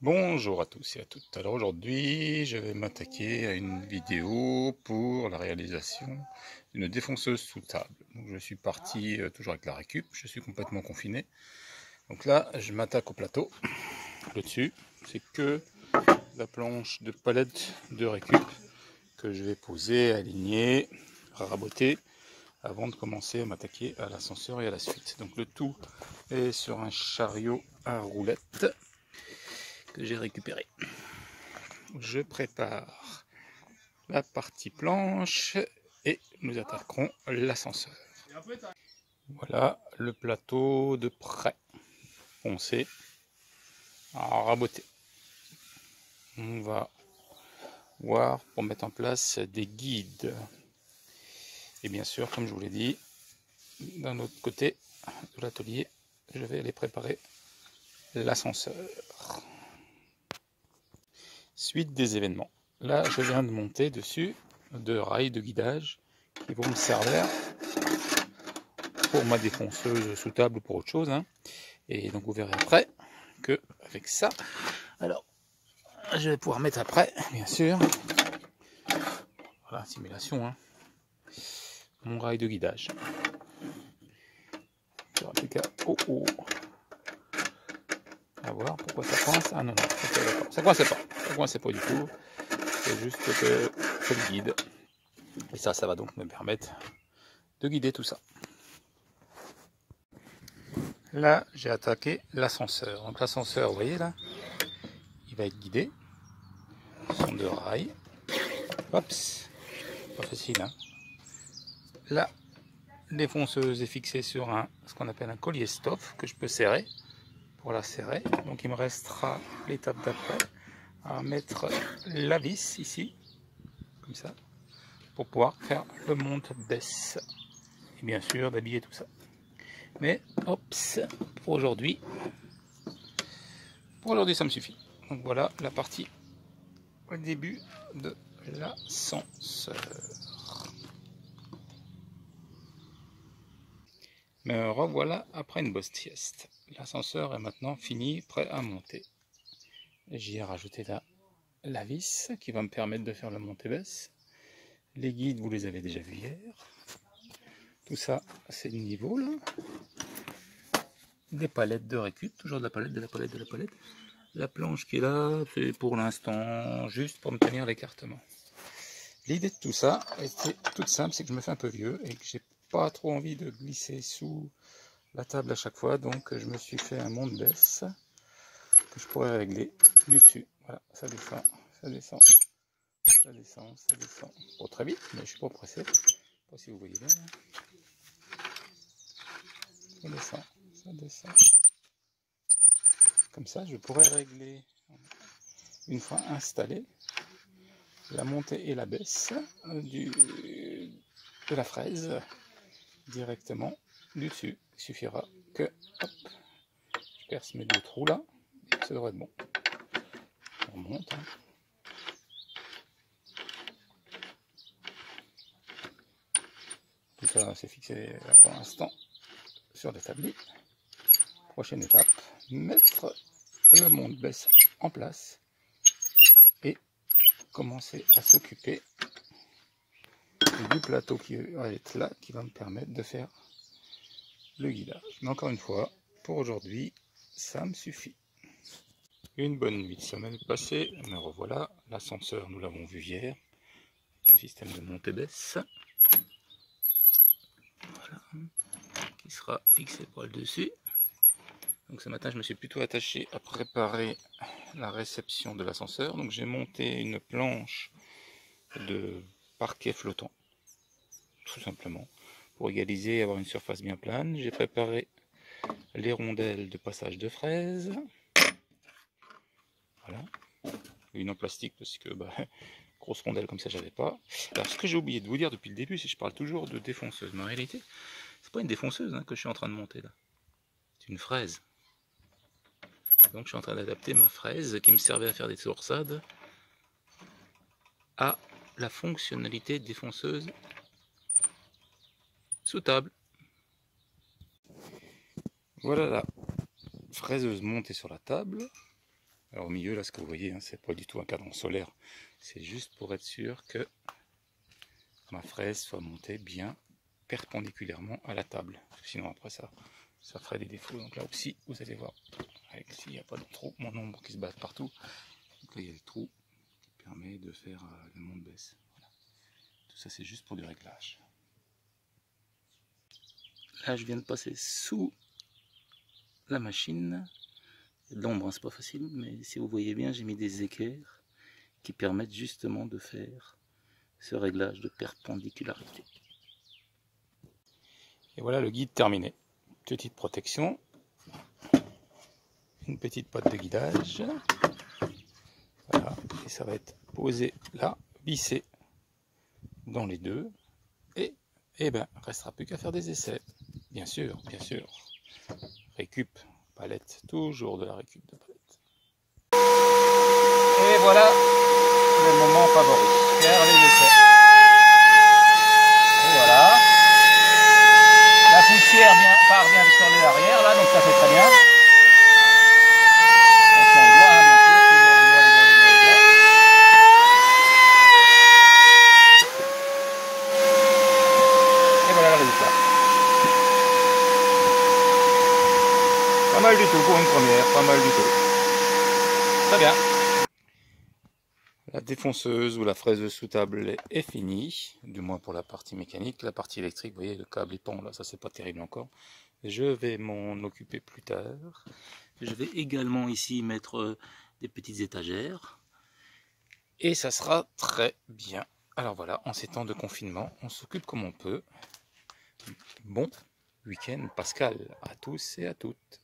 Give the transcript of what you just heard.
Bonjour à tous et à toutes. Alors aujourd'hui, je vais m'attaquer à une vidéo pour la réalisation d'une défonceuse sous table. Donc je suis parti toujours avec la récup, je suis complètement confiné. Donc là, je m'attaque au plateau. Le dessus, c'est que la planche de palette de récup que je vais poser, aligner, raboter avant de commencer à m'attaquer à l'ascenseur et à la suite. Donc le tout est sur un chariot à roulettes que j'ai récupéré. Je prépare la partie planche et nous attaquerons l'ascenseur. Voilà le plateau de prêt foncé à raboter. On va voir pour mettre en place des guides. Et bien sûr, comme je vous l'ai dit, d'un autre côté de l'atelier, je vais aller préparer l'ascenseur. Suite des événements. Là, je viens de monter dessus deux rails de guidage qui vont me servir pour ma défonceuse sous table ou pour autre chose. Et donc vous verrez après que avec ça, alors je vais pouvoir mettre après, bien sûr, voilà, simulation, mon rail de guidage. Il n'y aura plus qu'à à voir pourquoi ça coince. Ah non, non, okay, ça coinçait pas du tout. C'est juste que c'est le guide. Et ça va donc me permettre de guider tout ça. Là, j'ai attaqué l'ascenseur. Donc l'ascenseur, vous voyez là, il va être guidé. Ce sont deux rails. Oups, pas facile. La défonceuse est fixée sur ce qu'on appelle un collier stop que je peux serrer pour la serrer. Donc il me restera l'étape d'après à mettre la vis ici, comme ça, pour pouvoir faire le monte-baisse. Et bien sûr d'habiller tout ça. Mais ops, pour aujourd'hui ça me suffit. Donc voilà la partie au début de l'ascenseur. Me revoilà après une bonne sieste. L'ascenseur est maintenant fini, prêt à monter. J'y ai rajouté la vis qui va me permettre de faire le montée-baisse. Les guides, vous les avez déjà vus hier. Tout ça, c'est le niveau là. Des palettes de récup, toujours de la palette, de la palette, de la palette. La planche qui est là, c'est pour l'instant juste pour me tenir l'écartement. L'idée de tout ça était toute simple, c'est que je me fais un peu vieux et que j'ai pas trop envie de glisser sous la table à chaque fois, donc je me suis fait un monte-baisse que je pourrais régler du dessus. Voilà, ça descend, ça descend, ça descend, ça descend. Pas très vite, mais je suis pas pressé. Je sais pas si vous voyez bien. Ça descend, ça descend. Comme ça, je pourrais régler, une fois installé, la montée et la baisse de la fraise directement du dessus. Il suffira que hop, je perce mes deux trous là, et ça devrait être bon. On remonte. Tout ça c'est fixé là pour l'instant sur l'établi. Prochaine étape, mettre le monte-baisse en place et commencer à s'occuper du plateau qui va être là, qui va me permettre de faire le guidage. Mais encore une fois, pour aujourd'hui, ça me suffit. Une bonne nuit de sommeil passée, me revoilà. L'ascenseur, nous l'avons vu hier, un système de montée-baisse. Voilà, qui sera fixé par le dessus. Donc ce matin, je me suis plutôt attaché à préparer la réception de l'ascenseur. Donc j'ai monté une planche de parquet flottant, tout simplement, pour égaliser et avoir une surface bien plane. J'ai préparé les rondelles de passage de fraises. Voilà. Une en plastique parce que grosse rondelle comme ça j'avais pas. Alors ce que j'ai oublié de vous dire depuis le début, c'est que je parle toujours de défonceuse. Mais en réalité, c'est pas une défonceuse que je suis en train de monter là. C'est une fraise. Donc je suis en train d'adapter ma fraise qui me servait à faire des torsades à la fonctionnalité défonceuse sous table. Voilà la fraiseuse montée sur la table. Alors au milieu, là, ce que vous voyez, hein, c'est pas du tout un cadran solaire. C'est juste pour être sûr que ma fraise soit montée bien perpendiculairement à la table. Parce que sinon, après ça ferait des défauts. Donc là aussi, vous allez voir, s'il n'y a pas de trou, mon ombre qui se bat partout. Donc là, il y a le trou qui permet de faire le monte-baisse. Voilà. Tout ça, c'est juste pour du réglage. Là, je viens de passer sous la machine. De l'ombre, hein, c'est pas facile, mais si vous voyez bien, j'ai mis des équerres qui permettent justement de faire ce réglage de perpendicularité. Et voilà le guide terminé. Petite protection, une petite pote de guidage. Voilà, et ça va être posé là, vissé dans les deux. Et ben, restera plus qu'à faire des essais. Bien sûr, bien sûr. Récup, palette, toujours de la récup de palette. Et voilà le moment favori, faire les essais. Et voilà. La poussière part bien sur l'arrière là, donc ça fait très bien. Attention aux doigts, hein, bien sûr, toujours les doigts. Et voilà le résultat. Pas mal du tout pour une première, pas mal du tout. Très bien. La défonceuse ou la fraise sous table est finie, du moins pour la partie mécanique. La partie électrique, vous voyez, le câble est pend là, ça c'est pas terrible encore. Je vais m'en occuper plus tard. Je vais également ici mettre des petites étagères. Et ça sera très bien. Alors voilà, en ces temps de confinement, on s'occupe comme on peut. Bon week-end Pascal à tous et à toutes.